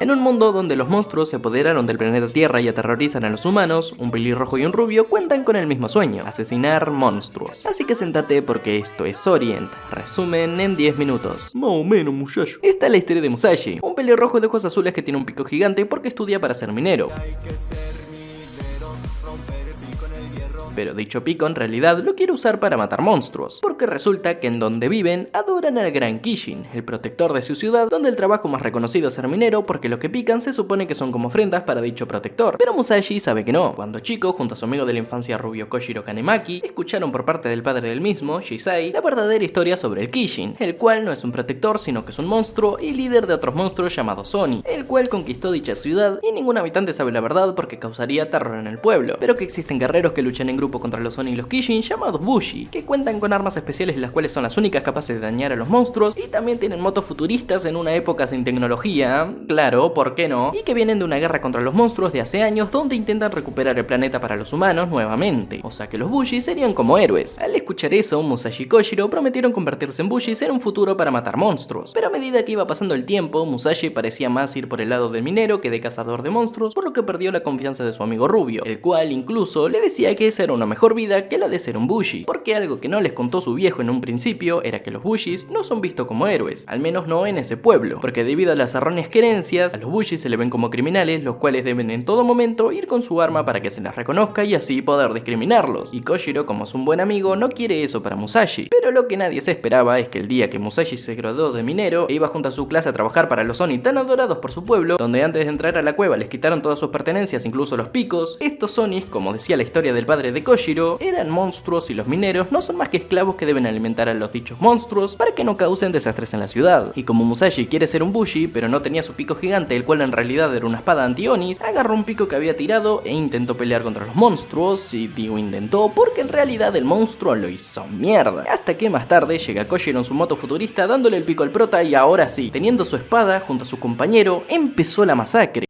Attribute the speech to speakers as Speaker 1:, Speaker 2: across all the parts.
Speaker 1: En un mundo donde los monstruos se apoderaron del planeta Tierra y aterrorizan a los humanos, un pelirrojo y un rubio cuentan con el mismo sueño: asesinar monstruos. Así que sentate porque esto es Orient. Resumen en 10 minutos.
Speaker 2: Más o menos, muchacho.
Speaker 1: Esta es la historia de Musashi, un pelirrojo de ojos azules que tiene un pico gigante porque estudia para ser minero. Pero dicho pico en realidad lo quiere usar para matar monstruos, porque resulta que en donde viven adoran al gran Kishin, el protector de su ciudad, donde el trabajo más reconocido es ser minero, porque lo que pican se supone que son como ofrendas para dicho protector. Pero Musashi sabe que no. Cuando chico, junto a su amigo de la infancia rubio Koshiro Kanemaki, escucharon por parte del padre del mismo, Shisai, la verdadera historia sobre el Kishin, el cual no es un protector sino que es un monstruo y líder de otros monstruos llamado Sony, el cual conquistó dicha ciudad y ningún habitante sabe la verdad porque causaría terror en el pueblo, pero que existen guerreros que luchan en grupo contra los Sony y los Kishin llamados Bushi, que cuentan con armas especiales las cuales son las únicas capaces de dañar a los monstruos y también tienen motos futuristas en una época sin tecnología, claro, ¿por qué no? Y que vienen de una guerra contra los monstruos de hace años donde intentan recuperar el planeta para los humanos nuevamente, o sea que los Bushi serían como héroes. Al escuchar eso, Musashi y Koshiro prometieron convertirse en Bushis en un futuro para matar monstruos, pero a medida que iba pasando el tiempo, Musashi parecía más ir por el lado del minero que de cazador de monstruos, por lo que perdió la confianza de su amigo rubio, el cual incluso le decía que esa era una mejor vida que la de ser un Bushi, porque algo que no les contó su viejo en un principio era que los Bushis no son vistos como héroes, al menos no en ese pueblo, porque debido a las erróneas creencias, a los Bushis se le ven como criminales, los cuales deben en todo momento ir con su arma para que se les reconozca y así poder discriminarlos, y Koshiro, como es un buen amigo, no quiere eso para Musashi, pero lo que nadie se esperaba es que el día que Musashi se graduó de minero e iba junto a su clase a trabajar para los Sony tan adorados por su pueblo, donde antes de entrar a la cueva les quitaron todas sus pertenencias, incluso los picos, estos Sonys, como decía la historia del padre de Koshiro, eran monstruos y los mineros no son más que esclavos que deben alimentar a los dichos monstruos para que no causen desastres en la ciudad. Y como Musashi quiere ser un Bushi, pero no tenía su pico gigante, el cual en realidad era una espada anti-Onis, agarró un pico que había tirado e intentó pelear contra los monstruos, y digo intentó porque en realidad el monstruo lo hizo mierda. Hasta que más tarde llega Koshiro en su moto futurista dándole el pico al prota y ahora sí, teniendo su espada junto a su compañero, empezó la masacre.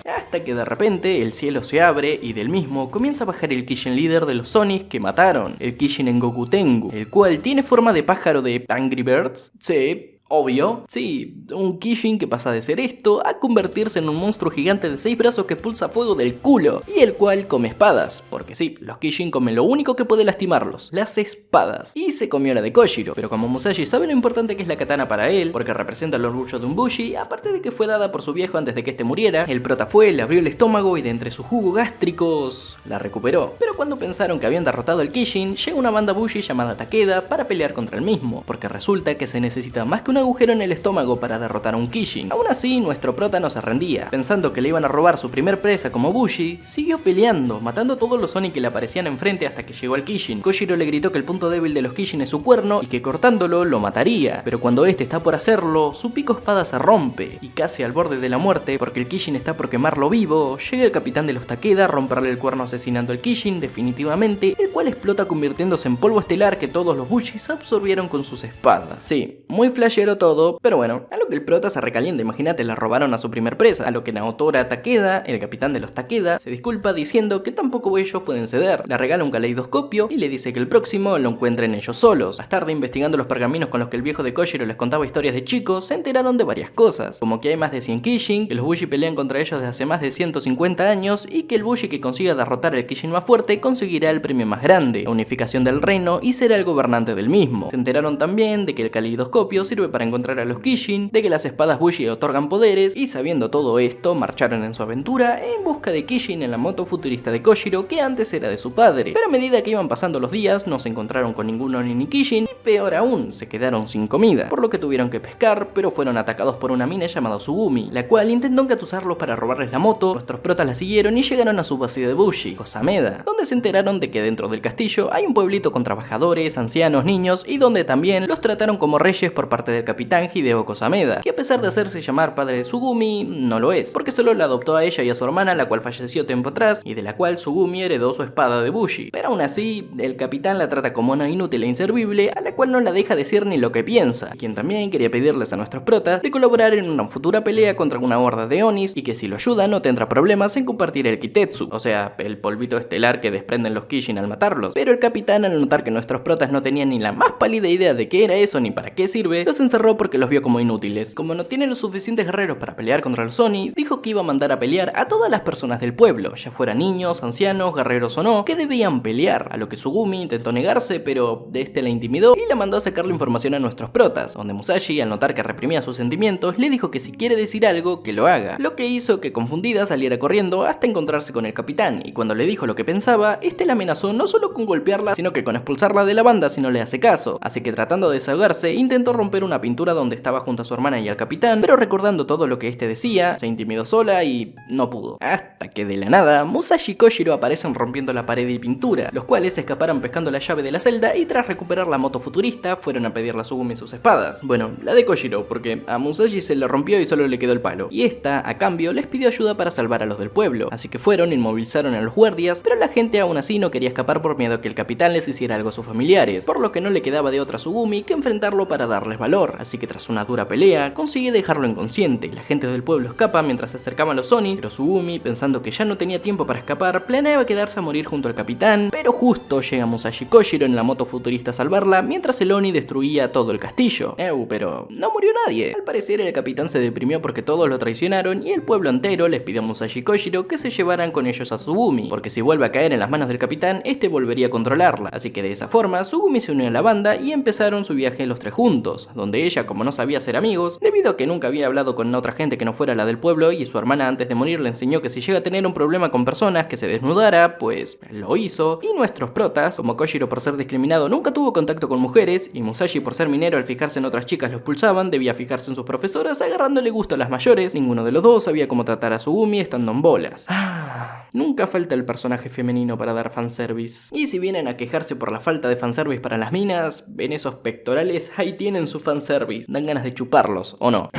Speaker 1: Hasta que de repente el cielo se abre y del mismo comienza a bajar el Kishin líder de los Sonys que mataron, el Kishin Engoku Tengu, el cual tiene forma de pájaro de Angry Birds. Sí, obvio. Sí, un Kishin que pasa de ser esto a convertirse en un monstruo gigante de 6 brazos que expulsa fuego del culo y el cual come espadas, porque sí, los Kishin comen lo único que puede lastimarlos, las espadas, y se comió la de Koshiro, pero como Musashi sabe lo importante que es la katana para él, porque representa el orgullo de un Bushi, aparte de que fue dada por su viejo antes de que este muriera, el prota fue, le abrió el estómago y de entre sus jugos gástricos la recuperó. Pero cuando pensaron que habían derrotado al Kishin, llega una banda Bushi llamada Takeda para pelear contra el mismo, porque resulta que se necesita más que un agujero en el estómago para derrotar a un Kishin. Aún así, nuestro prota no se rendía. Pensando que le iban a robar su primer presa como Bushi, siguió peleando, matando a todos los Sony que le aparecían enfrente hasta que llegó al Kishin. Koshiro le gritó que el punto débil de los Kishin es su cuerno y que cortándolo lo mataría, pero cuando este está por hacerlo, su pico espada se rompe y casi al borde de la muerte, porque el Kishin está por quemarlo vivo, llega el capitán de los Takeda a romperle el cuerno asesinando al Kishin definitivamente, el cual explota convirtiéndose en polvo estelar que todos los Bushis absorbieron con sus espadas. Sí, muy flashero todo, pero bueno, a lo que el prota se recalienta, imagínate, le robaron a su primer presa, a lo que Naotora Takeda, el capitán de los Takeda, se disculpa diciendo que tampoco ellos pueden ceder, le regala un caleidoscopio y le dice que el próximo lo encuentren ellos solos. Más tarde, investigando los pergaminos con los que el viejo de Koshiro les contaba historias de chicos, se enteraron de varias cosas, como que hay más de 100 Kishin, que los Bushi pelean contra ellos desde hace más de 150 años y que el Bushi que consiga derrotar al Kishin más fuerte conseguirá el premio más grande, la unificación del reino, y será el gobernante del mismo. Se enteraron también de que el caleidoscopio sirve para encontrar a los Kishin, de que las espadas Bushi otorgan poderes, y sabiendo todo esto, marcharon en su aventura en busca de Kishin en la moto futurista de Koshiro, que antes era de su padre. Pero a medida que iban pasando los días, no se encontraron con ningún Oni ni Kishin, y peor aún, se quedaron sin comida, por lo que tuvieron que pescar, pero fueron atacados por una mina llamada Sugumi, la cual intentó engatusarlos para robarles la moto. Nuestros protas la siguieron y llegaron a su base de Bushi, Kosameda, donde se enteraron de que dentro del castillo hay un pueblito con trabajadores, ancianos, niños, y donde también los trataron como reyes por parte de capitán Hideo Kosameda, que a pesar de hacerse llamar padre de Tsugumi, no lo es, porque solo la adoptó a ella y a su hermana, la cual falleció tiempo atrás, y de la cual Tsugumi heredó su espada de Bushi. Pero aún así, el capitán la trata como una inútil e inservible, a la cual no la deja decir ni lo que piensa, quien también quería pedirles a nuestros protas de colaborar en una futura pelea contra una horda de Onis, y que si lo ayuda no tendrá problemas en compartir el Kitetsu, o sea, el polvito estelar que desprenden los Kishin al matarlos. Pero el capitán, al notar que nuestros protas no tenían ni la más pálida idea de qué era eso ni para qué sirve, los encerró porque los vio como inútiles. Como no tiene los suficientes guerreros para pelear contra los Oni, dijo que iba a mandar a pelear a todas las personas del pueblo, ya fueran niños, ancianos, guerreros o no, que debían pelear, a lo que Tsugumi intentó negarse, pero de este la intimidó y la mandó a sacarle información a nuestros protas, donde Musashi, al notar que reprimía sus sentimientos, le dijo que si quiere decir algo, que lo haga, lo que hizo que confundida saliera corriendo hasta encontrarse con el capitán, y cuando le dijo lo que pensaba, este la amenazó no solo con golpearla, sino que con expulsarla de la banda si no le hace caso, así que tratando de desahogarse, intentó romper una pintura donde estaba junto a su hermana y al capitán, pero recordando todo lo que este decía, se intimidó sola y no pudo. Hasta que de la nada, Musashi y Koshiro aparecen rompiendo la pared y pintura, los cuales escaparon pescando la llave de la celda y tras recuperar la moto futurista, fueron a pedirle a Tsugumi sus espadas. Bueno, la de Koshiro, porque a Musashi se le rompió y solo le quedó el palo, y esta, a cambio, les pidió ayuda para salvar a los del pueblo, así que fueron, inmovilizaron a los guardias, pero la gente aún así no quería escapar por miedo a que el capitán les hiciera algo a sus familiares, por lo que no le quedaba de otra a Tsugumi que enfrentarlo para darles valor, así que tras una dura pelea, consigue dejarlo inconsciente. La gente del pueblo escapa mientras se acercaban los Oni, pero Tsugumi, pensando que ya no tenía tiempo para escapar, planeaba quedarse a morir junto al capitán, pero justo llega Musashi y Koshiro en la moto futurista a salvarla, mientras el Oni destruía todo el castillo. Pero no murió nadie. Al parecer el capitán se deprimió porque todos lo traicionaron y el pueblo entero les pidió a Musashi y Koshiro que se llevaran con ellos a Tsugumi, porque si vuelve a caer en las manos del capitán, este volvería a controlarla. Así que de esa forma, Tsugumi se unió a la banda y empezaron su viaje los tres juntos, donde ella, como no sabía ser amigos, debido a que nunca había hablado con otra gente que no fuera la del pueblo y su hermana antes de morir le enseñó que si llega a tener un problema con personas que se desnudara, pues lo hizo. Y nuestros protas, como Koshiro por ser discriminado nunca tuvo contacto con mujeres y Musashi por ser minero al fijarse en otras chicas lo expulsaban, debía fijarse en sus profesoras agarrándole gusto a las mayores, ninguno de los dos sabía cómo tratar a Tsugumi estando en bolas. Nunca falta el personaje femenino para dar fanservice. Y si vienen a quejarse por la falta de fanservice para las minas, ven esos pectorales, ahí tienen su fanservice. Dan ganas de chuparlos, ¿o no?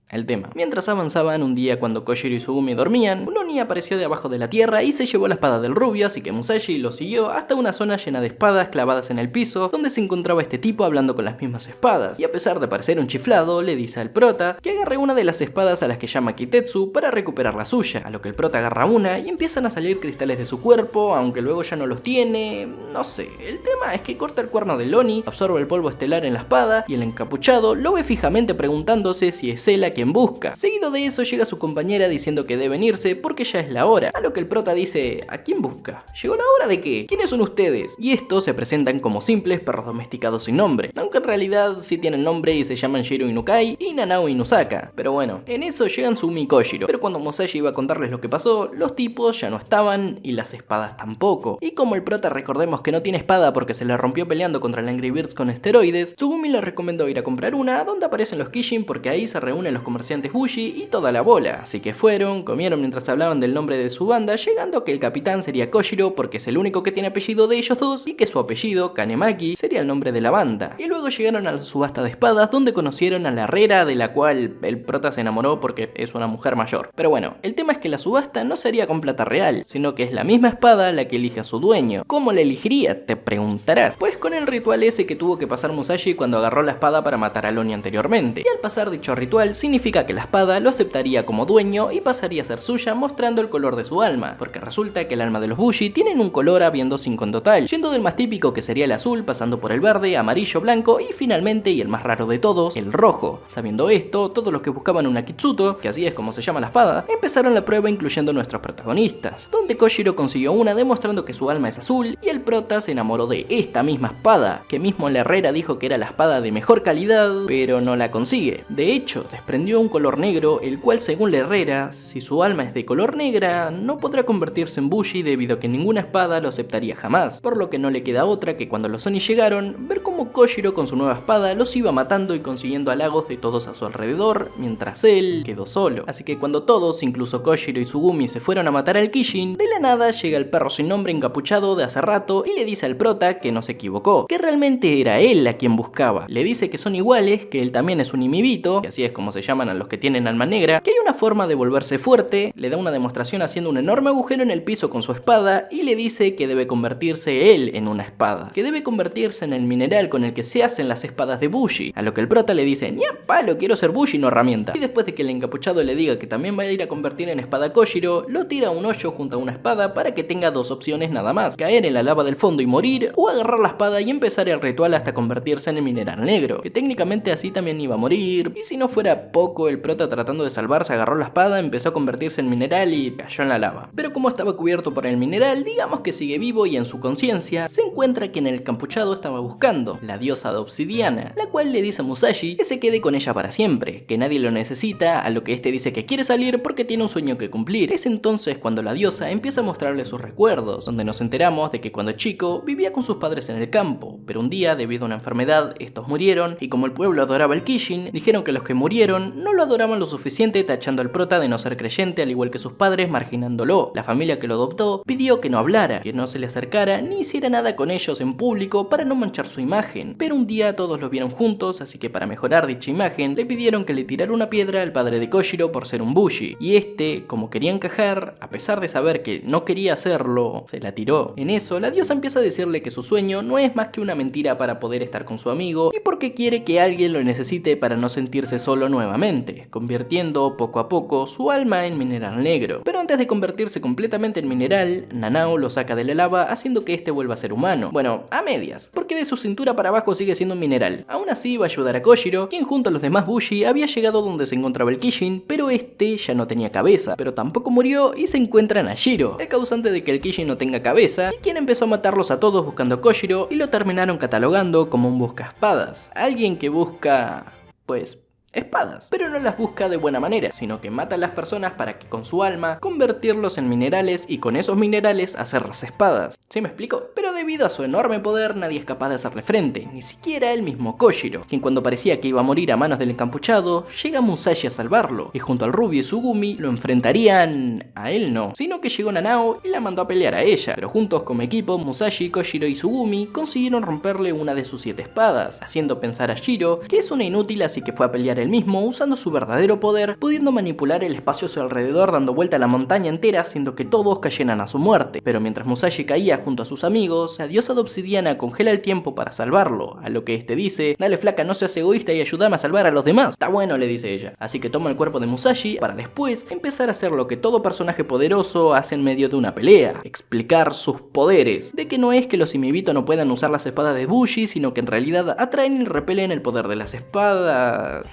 Speaker 1: El tema. Mientras avanzaban un día cuando Koshiro y Tsugumi dormían, un Oni apareció de abajo de la tierra y se llevó la espada del rubio, así que Musashi lo siguió hasta una zona llena de espadas clavadas en el piso, donde se encontraba este tipo hablando con las mismas espadas, y a pesar de parecer un chiflado, le dice al prota que agarre una de las espadas a las que llama Kitetsu para recuperar la suya, a lo que el prota agarra una y empiezan a salir cristales de su cuerpo, aunque luego ya no los tiene, no sé. El tema es que corta el cuerno del Oni, absorbe el polvo estelar en la espada y el encapuchado lo ve fijamente preguntándose si es él a quien busca. Seguido de eso llega su compañera diciendo que deben irse porque ya es la hora, a lo que el prota dice: ¿a quién busca? ¿Llegó la hora de qué? ¿Quiénes son ustedes? Y estos se presentan como simples perros domesticados sin nombre, aunque en realidad sí tienen nombre y se llaman Shiro Inukai y Nanao Inusaka. Pero bueno, en eso llegan Tsugumi y Koshiro, pero cuando Musashi iba a contarles lo que pasó, los tipos ya no estaban y las espadas tampoco. Y como el prota recordemos que no tiene espada porque se le rompió peleando contra el Angry Birds con esteroides, Tsugumi le recomendó ir a comprar una donde aparecen los Kishin porque ahí se reúnen los comerciantes Bushi y toda la bola. Así que fueron, comieron mientras hablaban del nombre de su banda, llegando a que el capitán sería Koshiro porque es el único que tiene apellido de ellos dos y que su apellido, Kanemaki, sería el nombre de la banda. Y luego llegaron a la subasta de espadas donde conocieron a la herrera de la cual el prota se enamoró porque es una mujer mayor. Pero bueno, el tema es que la subasta no sería con plata real, sino que es la misma espada la que elige a su dueño. ¿Cómo la elegiría? Te preguntarás. Pues con el ritual ese que tuvo que pasar Musashi cuando agarró la espada para matar a Oni anteriormente. Y al pasar dicho ritual significa que la espada lo aceptaría como dueño y pasaría a ser suya mostrando el color de su alma, porque resulta que el alma de los Bushi tienen un color habiendo 5 en total, yendo del más típico que sería el azul, pasando por el verde, amarillo, blanco y finalmente, y el más raro de todos, el rojo. Sabiendo esto, todos los que buscaban una Kitsuto, que así es como se llama la espada, empezaron la prueba incluyendo nuestros protagonistas, donde Koshiro consiguió una demostrando que su alma es azul y el prota se enamoró de esta misma espada, que mismo la herrera dijo que era la espada de mejor calidad, pero no la consigue. De hecho, desprendió aprendió un color negro, el cual según la herrera, si su alma es de color negra, no podrá convertirse en Bushi debido a que ninguna espada lo aceptaría jamás, por lo que no le queda otra que cuando los Oni llegaron, ver cómo Koshiro con su nueva espada los iba matando y consiguiendo halagos de todos a su alrededor, mientras él quedó solo. Así que cuando todos, incluso Koshiro y Tsugumi, se fueron a matar al Kishin, de la nada llega el perro sin nombre encapuchado de hace rato y le dice al prota que no se equivocó, que realmente era él a quien buscaba. Le dice que son iguales, que él también es un Imibito, que así es como se llaman a los que tienen alma negra, que hay una forma de volverse fuerte, le da una demostración haciendo un enorme agujero en el piso con su espada y le dice que debe convertirse él en una espada, que debe convertirse en el mineral con el que se hacen las espadas de Bushi, a lo que el prota le dice: ni a palo, quiero ser Bushi, no herramienta. Y después de que el encapuchado le diga que también va a ir a convertir en espada a Koshiro, lo tira a un hoyo junto a una espada para que tenga dos opciones nada más: caer en la lava del fondo y morir, o agarrar la espada y empezar el ritual hasta convertirse en el mineral negro, que técnicamente así también iba a morir. Y si no fuera poco, el prota tratando de salvarse agarró la espada, empezó a convertirse en mineral y cayó en la lava. Pero como estaba cubierto por el mineral, digamos que sigue vivo y en su conciencia se encuentra quien el encapuchado estaba buscando, la diosa de obsidiana, la cual le dice a Musashi que se quede con ella para siempre, que nadie lo necesita, a lo que este dice que quiere salir porque tiene un sueño que cumplir. Es entonces cuando la diosa empieza a mostrarle sus recuerdos, donde nos enteramos de que cuando chico vivía con sus padres en el campo, pero un día debido a una enfermedad estos murieron y como el pueblo adoraba al Kishin, dijeron que los que murieron no lo adoraban lo suficiente, tachando al prota de no ser creyente al igual que sus padres, marginándolo. La familia que lo adoptó pidió que no hablara, que no se le acercara ni hiciera nada con ellos en público para no manchar su imagen, pero un día todos los vieron juntos, así que para mejorar dicha imagen le pidieron que le tirara una piedra al padre de Koshiro por ser un Bushi, y este, como quería encajar, a pesar de saber que no quería hacerlo, se la tiró. En eso la diosa empieza a decirle que su sueño no es más que una mentira para poder estar con su amigo y porque quiere que alguien lo necesite para no sentirse solo nuevamente, convirtiendo poco a poco su alma en mineral negro. Pero antes de convertirse completamente en mineral, Nanao lo saca de la lava haciendo que este vuelva a ser humano. Bueno, a medias, porque de su cintura para abajo sigue siendo un mineral. Aún así va a ayudar a Koshiro, quien junto a los demás Bushi había llegado donde se encontraba el Kishin, pero este ya no tenía cabeza, pero tampoco murió y se encuentran a Shiro, el causante de que el Kishin no tenga cabeza, y quien empezó a matarlos a todos buscando a Koshiro y lo terminaron catalogando como un buscaespadas. Alguien que busca, pues, espadas, pero no las busca de buena manera, sino que mata a las personas para que con su alma convertirlos en minerales y con esos minerales hacer las espadas. ¿Sí me explico? Pero debido a su enorme poder nadie es capaz de hacerle frente, ni siquiera el mismo Koshiro, quien cuando parecía que iba a morir a manos del encapuchado, llega Musashi a salvarlo, y junto al rubio y Tsugumi lo enfrentarían a él no, sino que llegó Nanao y la mandó a pelear a ella, pero juntos como equipo Musashi, Koshiro y Tsugumi consiguieron romperle una de sus 7 espadas, haciendo pensar a Shiro que es una inútil, así que fue a pelear él mismo usando su verdadero poder, pudiendo manipular el espacio a su alrededor dando vuelta a la montaña entera haciendo que todos cayeran a su muerte. Pero mientras Musashi caía junto a sus amigos, la diosa de obsidiana congela el tiempo para salvarlo, a lo que este dice: dale flaca, no seas egoísta y ayúdame a salvar a los demás. Está bueno, le dice ella. Así que toma el cuerpo de Musashi para después empezar a hacer lo que todo personaje poderoso hace en medio de una pelea: explicar sus poderes, de que no es que los Imibito no puedan usar las espadas de Bushi, sino que en realidad atraen y repelen el poder de las espadas.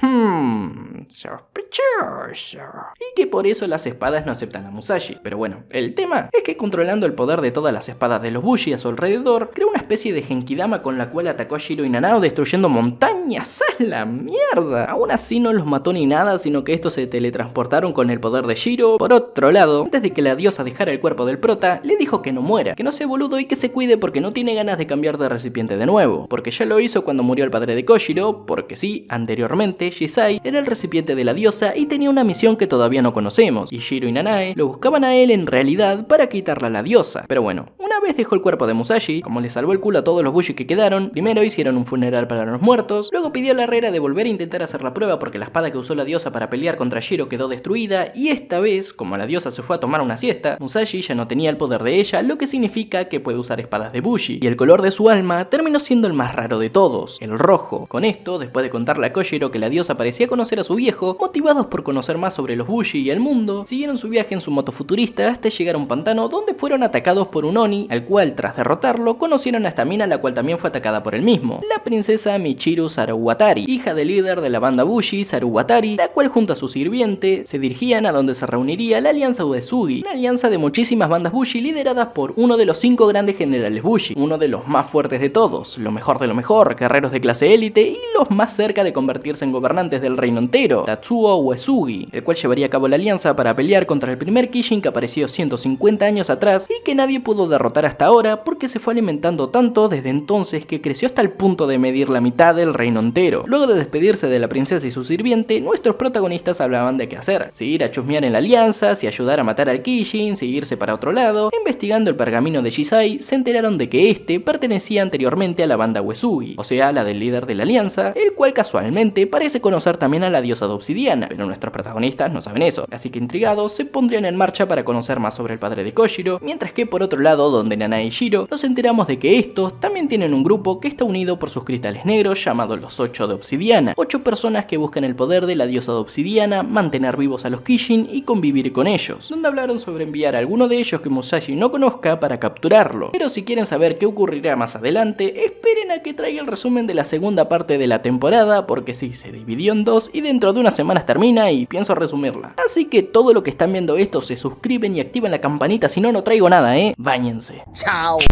Speaker 1: Sospechoso. Y que por eso las espadas no aceptan a Musashi. Pero bueno, el tema es que controlando el poder de todas las espadas de los Bushi a su alrededor, creó una especie de Genkidama con la cual atacó a Shiro y Nanao destruyendo montañas. ¡A la mierda! Aún así no los mató ni nada, sino que estos se teletransportaron con el poder de Shiro. Por otro lado, antes de que la diosa dejara el cuerpo del prota, le dijo que no muera, que no sea boludo y que se cuide porque no tiene ganas de cambiar de recipiente de nuevo, porque ya lo hizo cuando murió el padre de Koshiro, porque sí, anteriormente Shisai era el recipiente de la diosa y tenía una misión que todavía no conocemos, y Shiro y Nanae lo buscaban a él en realidad para quitarle a la diosa. Pero bueno, una vez dejó el cuerpo de Musashi, como le salvó el culo a todos los Bushi que quedaron, primero hicieron un funeral para los muertos, luego pidió a la herrera de volver a intentar hacer la prueba porque la espada que usó la diosa para pelear contra Shiro quedó destruida, y esta vez, como la diosa se fue a tomar una siesta, Musashi ya no tenía el poder de ella, lo que significa que puede usar espadas de Bushi, y el color de su alma terminó siendo el más raro de todos, el rojo. Con esto, después de contarle a Koshiro que la diosa parecía conocer a su viejo, motivados por conocer más sobre los Bushi y el mundo, siguieron su viaje en su moto futurista hasta llegar a un pantano donde fueron atacados por un Oni, al cual tras derrotarlo conocieron a esta mina, la cual también fue atacada por él mismo, la princesa Michiru Saruwatari, hija del líder de la banda Bushi, Saruwatari, la cual junto a su sirviente se dirigían a donde se reuniría la alianza Uesugi, una alianza de muchísimas bandas Bushi lideradas por uno de los 5 grandes generales Bushi, uno de los más fuertes de todos, lo mejor de lo mejor, guerreros de clase élite y los más cerca de convertirse en gobernantes del reino entero. heredero, Tatsuo Uesugi, el cual llevaría a cabo la alianza para pelear contra el primer Kishin que apareció 150 años atrás y que nadie pudo derrotar hasta ahora porque se fue alimentando tanto desde entonces que creció hasta el punto de medir la mitad del reino entero. Luego de despedirse de la princesa y su sirviente, nuestros protagonistas hablaban de qué hacer: si ir a chusmear en la alianza, si ayudar a matar al Kishin, si irse para otro lado. Investigando el pergamino de Shisai, se enteraron de que este pertenecía anteriormente a la banda Uesugi, o sea, la del líder de la alianza, el cual casualmente parece conocer también a la diosa de obsidiana, pero nuestros protagonistas no saben eso, así que intrigados se pondrían en marcha para conocer más sobre el padre de Koshiro, mientras que por otro lado, donde Nanae y Shiro, nos enteramos de que estos también tienen un grupo que está unido por sus cristales negros llamados los 8 de obsidiana, 8 personas que buscan el poder de la diosa de obsidiana, mantener vivos a los Kishin y convivir con ellos, donde hablaron sobre enviar a alguno de ellos que Musashi no conozca para capturarlo. Pero si quieren saber qué ocurrirá más adelante, esperen a que traiga el resumen de la segunda parte de la temporada, porque sí, se dividió en dos y dentro de unas semanas termina y pienso resumirla. Así que todo lo que están viendo esto se suscriben y activan la campanita, si no, no traigo nada, báñense.
Speaker 2: Chao.